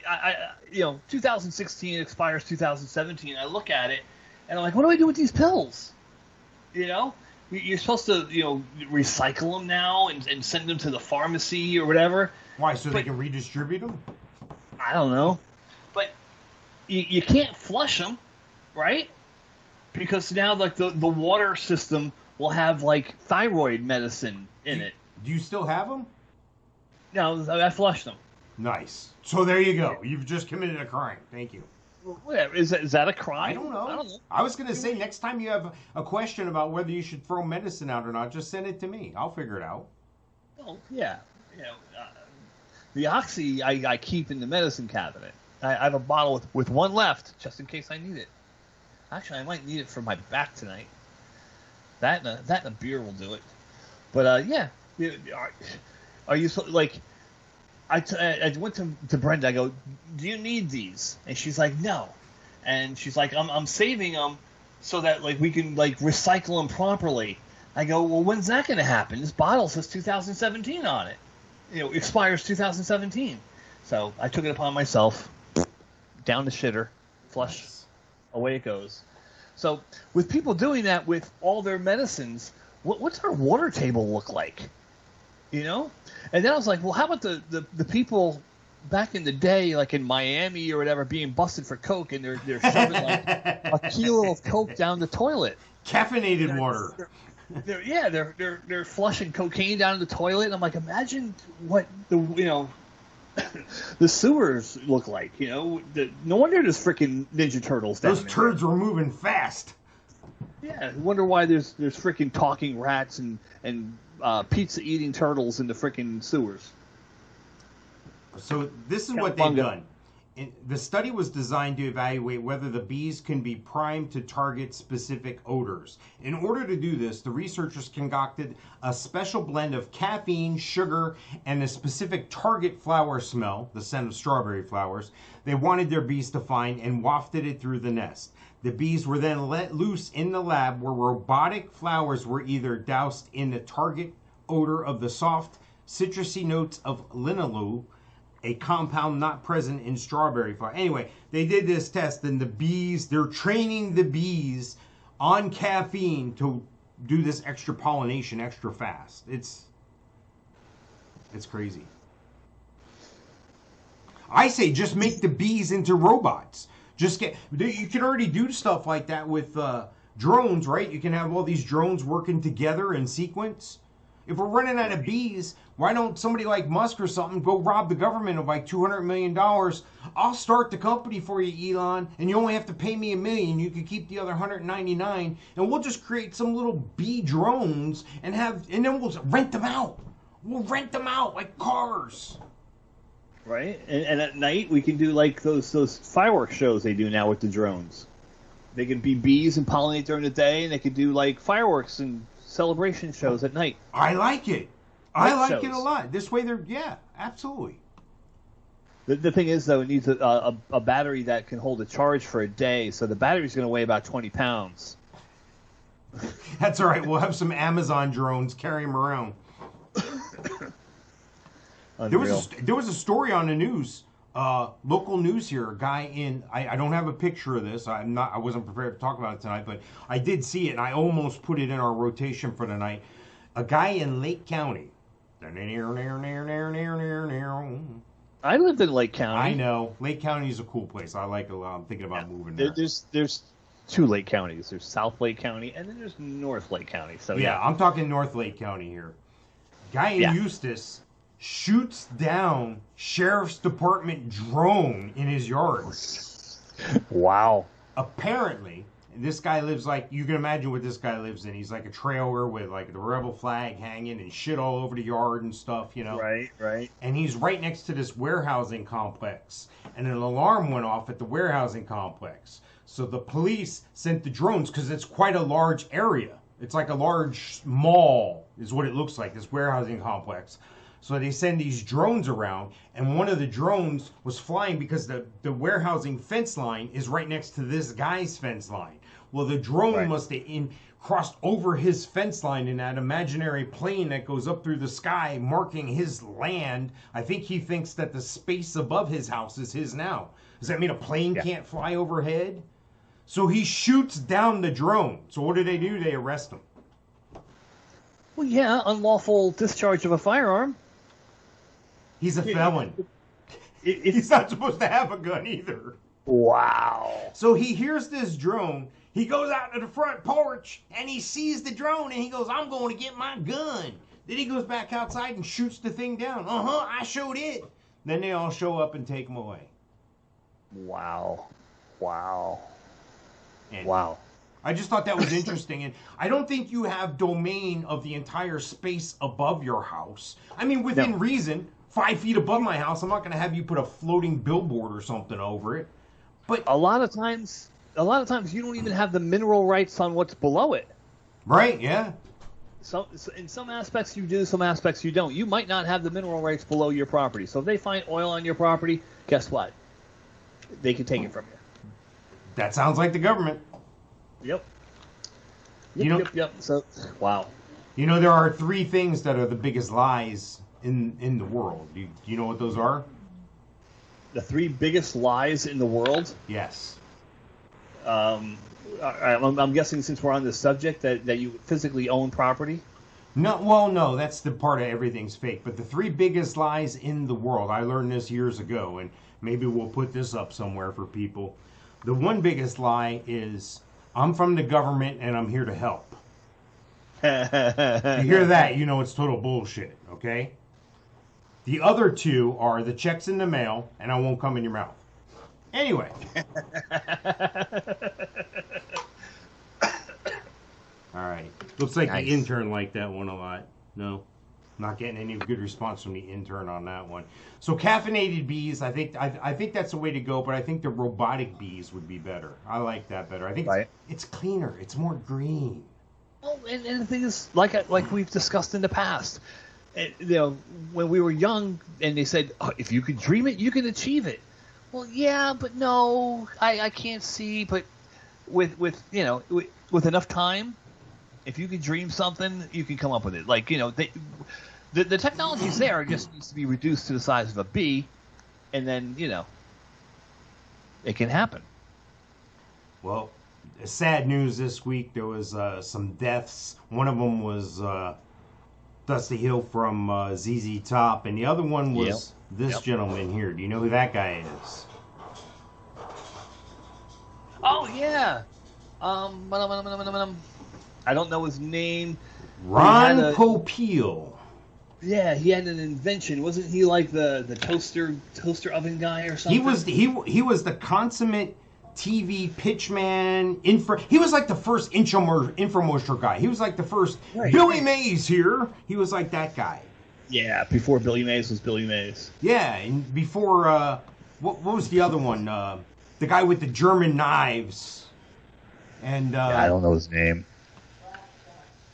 2016 expires 2017. I look at it, and I'm like, what do I do with these pills? You're supposed to, recycle them now and send them to the pharmacy or whatever. Why, so they can redistribute them? I don't know. But you can't flush them, right? Because now, like, the water system will have, like, thyroid medicine in it. Do you still have them? No, I flushed them. Nice. So there you go. You've just committed a crime. Thank you. Whatever. Is that a crime? I don't know. I don't know. I was going to say, next time you have a question about whether you should throw medicine out or not, just send it to me. I'll figure it out. Oh, yeah. You know, the Oxy I keep in the medicine cabinet. I have a bottle with one left, just in case I need it. Actually, I might need it for my back tonight. That and a beer will do it. But, yeah. Are you, like... I went to Brenda. I go, do you need these? And she's like, no. And she's like, I'm saving them so that like we can like recycle them properly. I go, well, when's that going to happen? This bottle says 2017 on it. You know, expires 2017. So I took it upon myself. Down the shitter, flush, away it goes. So with people doing that with all their medicines, what's our water table look like? You know? And then I was like, well, how about the people back in the day, like in Miami or whatever, being busted for coke, and they're shoving like a kilo of coke down the toilet. Caffeinated water. They're flushing cocaine down the toilet. And I'm like, imagine what the sewers look like. You know, no wonder there's freaking Ninja Turtles down there. Those turds were moving fast. Yeah, I wonder why there's freaking talking rats and pizza eating turtles in the freaking sewers. So this is what they've done. The study was designed to evaluate whether the bees can be primed to target specific odors. In order to do this, the researchers concocted a special blend of caffeine, sugar, and a specific target flower smell, the scent of strawberry flowers, they wanted their bees to find, and wafted it through the nest. The bees were then let loose in the lab, where robotic flowers were either doused in the target odor of the soft, citrusy notes of linalool, a compound not present in strawberry flower. Anyway, they did this test, and the bees, they're training the bees on caffeine to do this extra pollination extra fast. It's crazy. I say just make the bees into robots. You can already do stuff like that with drones, right? You can have all these drones working together in sequence. If we're running out of bees, why don't somebody like Musk or something go rob the government of like $200 million? I'll start the company for you, Elon, and you only have to pay me $1 million. You can keep the other 199, and we'll just create some little bee drones and then we'll rent them out. We'll rent them out like cars. Right, and at night we can do like those fireworks shows they do now with the drones. They can be bees and pollinate during the day, and they can do like fireworks and celebration shows at night. I like it. I like it a lot. This way absolutely. The thing is, though, it needs a battery that can hold a charge for a day, so the battery's going to weigh about 20 pounds. That's all right. We'll have some Amazon drones carry them around. There was a story on the news, local news here. A guy in I don't have a picture of this. I wasn't prepared to talk about it tonight, but I did see it, and I almost put it in our rotation for tonight. A guy in Lake County. I lived in Lake County. I know Lake County is a cool place. I like it a lot. I'm thinking about moving there. There's two Lake Counties. There's South Lake County, and then there's North Lake County. So yeah, I'm talking North Lake County here. Guy in Eustis shoots down sheriff's department drone in his yard. Wow. Apparently, this guy lives like, you can imagine what this guy lives in. He's like a trailer with like the rebel flag hanging and shit all over the yard and stuff, you know. Right. And he's right next to this warehousing complex. And an alarm went off at the warehousing complex. So the police sent the drones, because it's quite a large area. It's like a large mall is what it looks like, this warehousing complex. So they send these drones around, and one of the drones was flying because the warehousing fence line is right next to this guy's fence line. Well, the drone must have crossed over his fence line in that imaginary plane that goes up through the sky, marking his land. I think he thinks that the space above his house is his now. Does that mean a plane can't fly overhead? So he shoots down the drone. So what do? They arrest him. Well, yeah, unlawful discharge of a firearm. He's a felon. He's not supposed to have a gun either. Wow. So he hears this drone. He goes out to the front porch, and he sees the drone, and he goes, I'm going to get my gun. Then he goes back outside and shoots the thing down. I showed it. Then they all show up and take him away. Wow. Wow. And Wow. I just thought that was interesting, and I don't think you have domain of the entire space above your house. I mean, within reason, 5 feet above my house, I'm not going to have you put a floating billboard or something over it. But a lot of times you don't even have the mineral rights on what's below it. Right? Yeah. So in some aspects you do, some aspects you don't. You might not have the mineral rights below your property. So if they find oil on your property, guess what? They can take it from you. That sounds like the government. Yep. Yep. So, wow. You know, there are 3 things that are the biggest lies in the world. Do you know what those are? The 3 biggest lies in the world? Yes. I'm guessing since we're on this subject that you physically own property? No, that's the part of everything's fake. But the 3 biggest lies in the world, I learned this years ago, and maybe we'll put this up somewhere for people. The one biggest lie is, I'm from the government and I'm here to help. You hear that, you know it's total bullshit, okay? The other 2 are the check's in the mail and I won't come in your mouth. Anyway. All right. Looks like the intern liked that one a lot. No, not getting any good response from the intern on that one. So caffeinated bees, I think that's the way to go, but I think the robotic bees would be better. I like that better. I think it's cleaner. It's more green. Well, and the thing is, like we've discussed in the past, when we were young, and they said, if you could dream it, you can achieve it. Well, yeah, but no, I can't see. But with enough time, if you can dream something, you can come up with it. Like, the technology's there. It just needs to be reduced to the size of a bee, and then it can happen. Well, sad news this week. There was some deaths. One of them was Dusty Hill from ZZ Top, and the other one was this gentleman here. Do you know who that guy is? Oh yeah. I don't know his name. Ron Popeil. Yeah, he had an invention. Wasn't he like the toaster oven guy or something? He was the consummate TV pitchman. He was like the first infomercial guy. He was like the first Billy Mays here. He was like that guy. Yeah, before Billy Mays was Billy Mays. Yeah, and before what was the other one? The guy with the German knives. And I don't know his name.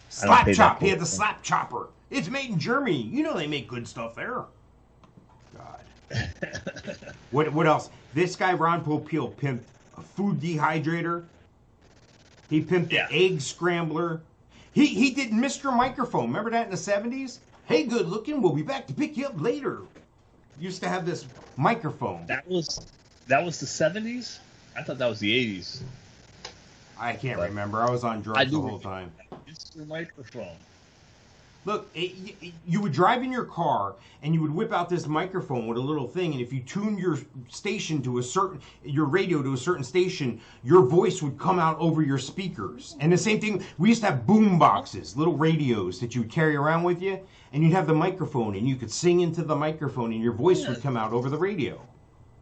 Slap Chop. He had the Slap Chopper. It's made in Germany. You know they make good stuff there. God. What else? This guy Ron Popeil pimped a food dehydrator. He pimped the egg scrambler. He did Mr. Microphone. Remember that in the 70s? Hey, good looking. We'll be back to pick you up later. Used to have this microphone. That was the 70s? I thought that was the 80s. I can't remember. I was on drugs the whole time. It's the microphone. Look, you would drive in your car and you would whip out this microphone with a little thing, and if you tuned your station to your radio to a certain station, your voice would come out over your speakers. And the same thing, we used to have boom boxes, little radios that you would carry around with you, and you'd have the microphone, and you could sing into the microphone, and your voice would come out over the radio.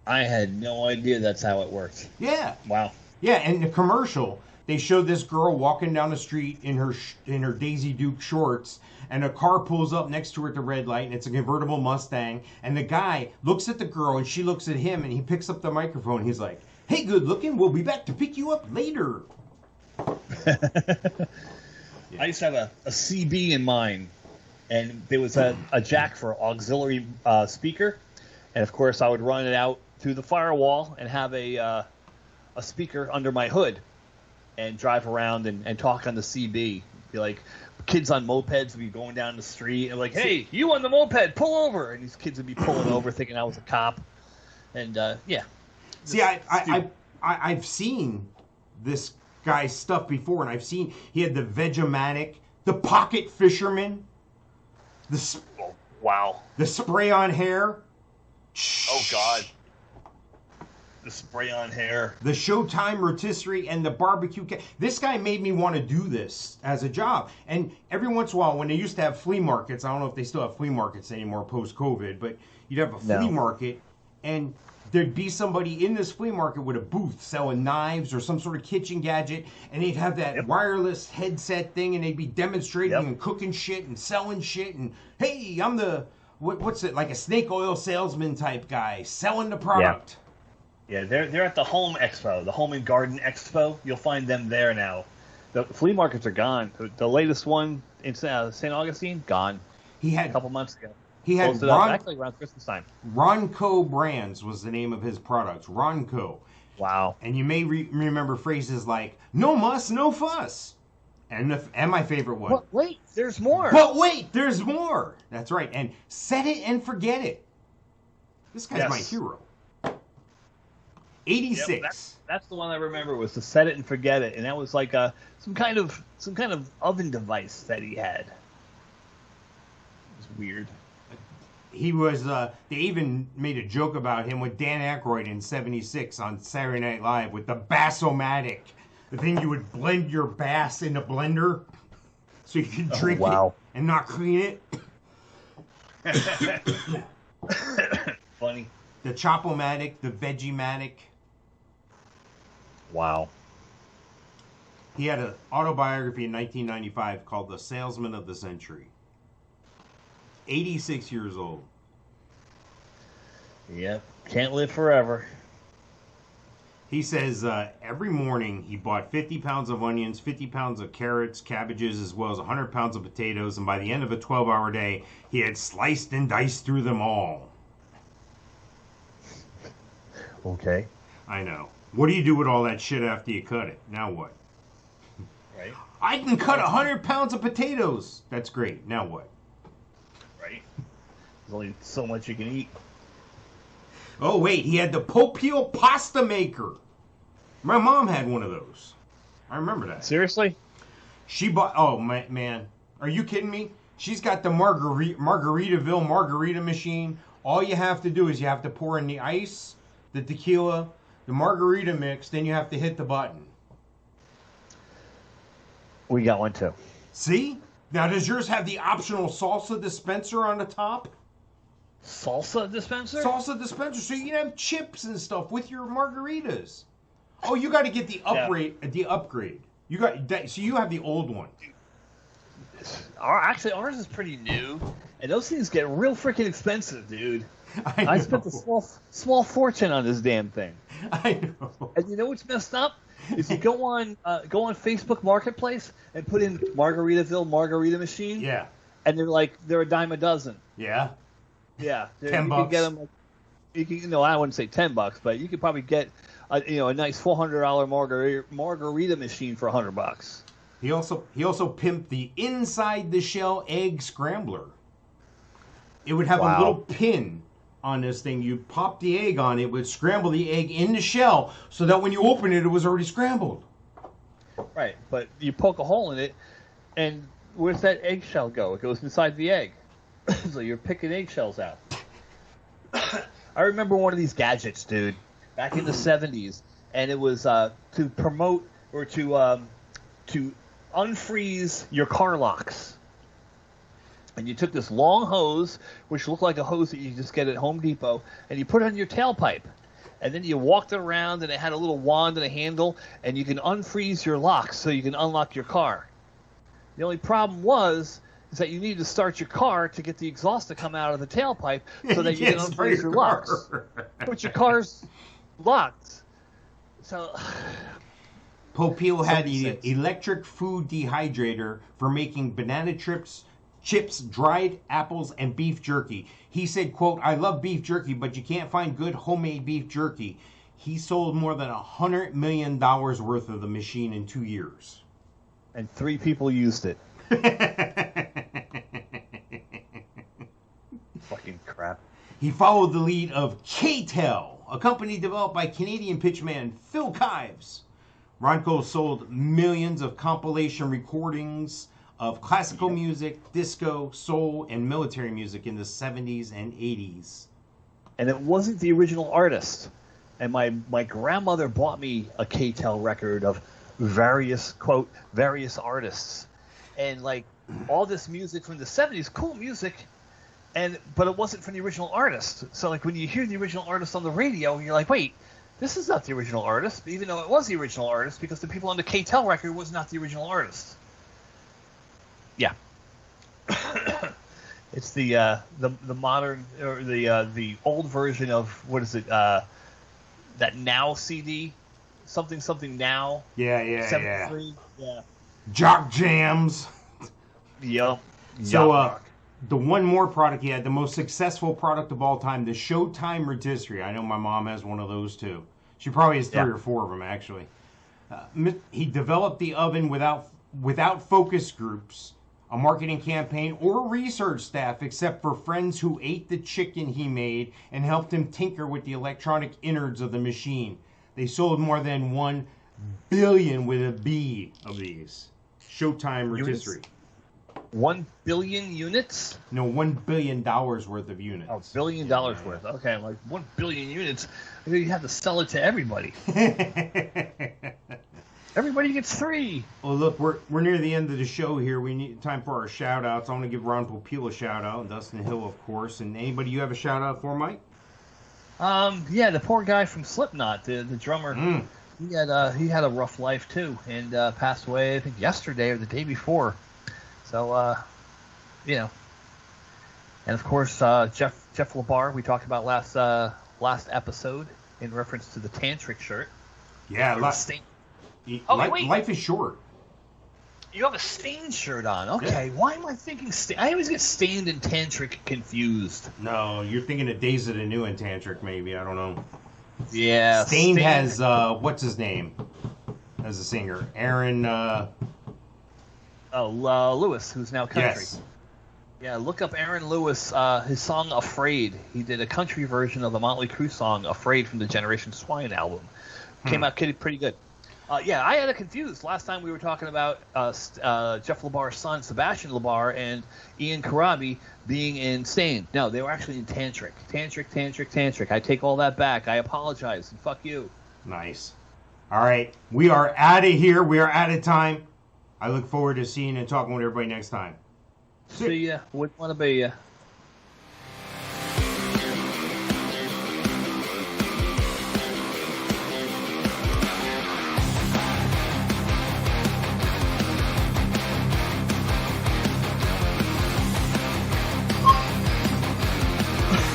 I had no idea that's how it worked. Yeah. Wow. Yeah, and the commercial, they showed this girl walking down the street in her Daisy Duke shorts, and a car pulls up next to her at the red light, and it's a convertible Mustang, and the guy looks at the girl, and she looks at him, and he picks up the microphone. He's like, hey, good looking, we'll be back to pick you up later. I used to have a CB in mine, and there was a jack for auxiliary speaker, and of course I would run it out through the firewall and have a speaker under my hood and drive around and talk on the CB. Be like, kids on mopeds would be going down the street and like, hey, you on the moped, pull over. And these kids would be pulling over thinking I was a cop. And, yeah. See, I've seen this guy's stuff before, and I've seen he had the Vegematic, the Pocket Fisherman, wow. The spray-on hair. Oh, God. The spray-on hair. The Showtime rotisserie and the barbecue. This guy made me want to do this as a job. And every once in a while, when they used to have flea markets, I don't know if they still have flea markets anymore post-COVID, but you'd have a flea market, and there'd be somebody in this flea market with a booth selling knives or some sort of kitchen gadget, and they'd have that wireless headset thing, and they'd be demonstrating and cooking shit and selling shit, and hey, I'm the what's it, like a snake oil salesman type guy selling the product. Yeah, they're at the Home Expo, the Home and Garden Expo. You'll find them there now. The flea markets are gone. The latest one in St. Augustine, gone. He had a couple months ago. He had actually around Christmas time. Ronco Brands was the name of his products. Ronco. Wow. And you may remember phrases like "no muss, no fuss," and my favorite one. But wait, there's more. But wait, there's more. That's right. And set it and forget it. This guy's my hero. 86. Yep, that's the one I remember, was to set it and forget it, and that was like some kind of oven device that he had. It was weird. He was. They even made a joke about him with Dan Aykroyd in '76 on Saturday Night Live with the Bass-O-Matic, the thing you would blend your bass in a blender so you could drink it and not clean it. Funny. The Chop-O-Matic, the Veggie-Matic. Wow. He had an autobiography in 1995 called The Salesman of the Century. 86 years old. Yep. Can't live forever. He says every morning he bought 50 pounds of onions, 50 pounds of carrots, cabbages, as well as 100 pounds of potatoes, and by the end of a 12-hour day, he had sliced and diced through them all. Okay. I know. What do you do with all that shit after you cut it? Now what? Right. I can cut 100 pounds of potatoes. That's great. Now what? Right. There's only so much you can eat. Oh, wait. He had the Popeel pasta maker. My mom had one of those. I remember that. Seriously? She bought... Oh, man. Are you kidding me? She's got the Margaritaville margarita machine. All you have to do is you have to pour in the ice, the tequila, the margarita mix, then you have to hit the button. We got one too. See? Now, does yours have the optional salsa dispenser on the top? Salsa dispenser? Salsa dispenser, so you can have chips and stuff with your margaritas. Oh, you got to get the upgrade. The upgrade. You got that, so you have the old one. Actually, ours is pretty new, and those things get real freaking expensive, dude. I spent a small fortune on this damn thing. I know. And you know what's messed up? If you go on Facebook Marketplace and put in Margaritaville margarita machine, and they're a dime a dozen. Yeah. Yeah. $10. You can get them. I wouldn't say $10, but you could probably get a nice $400 margarita machine for $100. He also pimped the inside the shell egg scrambler. It would have a little pin on this thing. You pop the egg on it, would scramble the egg in the shell so that when you open it, it was already scrambled. Right, but you poke a hole in it, and where's that eggshell go? It goes inside the egg. So you're picking eggshells out. I remember one of these gadgets, dude, back in the 70s, and it was to promote or to unfreeze your car locks. And you took this long hose, which looked like a hose that you just get at Home Depot, and you put it on your tailpipe. And then you walked it around, and it had a little wand and a handle, and you can unfreeze your locks so you can unlock your car. The only problem is that you need to start your car to get the exhaust to come out of the tailpipe so that you can unfreeze your locks. But your car's locked. So... Popeel had the electric food dehydrator for making banana chips, dried apples, and beef jerky. He said, quote, "I love beef jerky, but you can't find good homemade beef jerky." He sold more than $100 million worth of the machine in 2 years. And 3 people used it. Fucking crap. He followed the lead of K-Tel, a company developed by Canadian pitchman Phil Kives. Ronco sold millions of compilation recordings of classical music, disco, soul, and military music in the 70s and 80s. And it wasn't the original artist. And my grandmother bought me a K-Tel record of various artists. And all this music from the 70s, cool music, but it wasn't from the original artist. So like when you hear the original artist on the radio, you're like, wait, this is not the original artist, even though it was the original artist, because the people on the K-Tel record was not the original artist. Yeah. It's the modern, or the old version of, what is it, that Now CD? Something Now? Yeah. 73? Yeah. Jock Jams. Yep. So, the one more product he had, the most successful product of all time, the Showtime rotisserie. I know my mom has one of those too. She probably has 3 or 4 of them actually. He developed the oven without focus groups, a marketing campaign, or research staff, except for friends who ate the chicken he made and helped him tinker with the electronic innards of the machine. They sold more than 1 billion with a B of these. Showtime rotisserie. 1 billion units? No, $1 billion worth of units. Oh, $1 billion worth. Okay, I'm like, 1 billion units? You have to sell it to everybody. Everybody gets 3. Well, look, we're near the end of the show here. We need time for our shout-outs. I want to give Ron Popeil a shout-out, and Dustin Hill, of course. And anybody you have a shout-out for, Mike? Yeah, the poor guy from Slipknot, the drummer. He had a rough life, too, and passed away, I think, yesterday or the day before. So, you know. And, of course, Jeff LeBar, we talked about last episode in reference to the tantric shirt. Yeah, life is short. You have a stained shirt on. Okay, why am I thinking I always get stained and tantric confused. No, you're thinking of Days of the New and tantric, maybe. I don't know. Yeah. Stained has, what's his name as a singer? Aaron, Lewis, who's now country. Yes. Yeah, look up Aaron Lewis, his song Afraid. He did a country version of the Motley Crue song Afraid from the Generation Swine album. Came out pretty good. Yeah, I had it confused. Last time we were talking about Jeff LeBar's son, Sebastian LeBar, and Ian Karabi being in Stained. No, they were actually in Tantric. Tantric. I take all that back. I apologize, and fuck you. Nice. All right, we are out of here. We are out of time. I look forward to seeing and talking with everybody next time. See ya. Wouldn't want to be ya.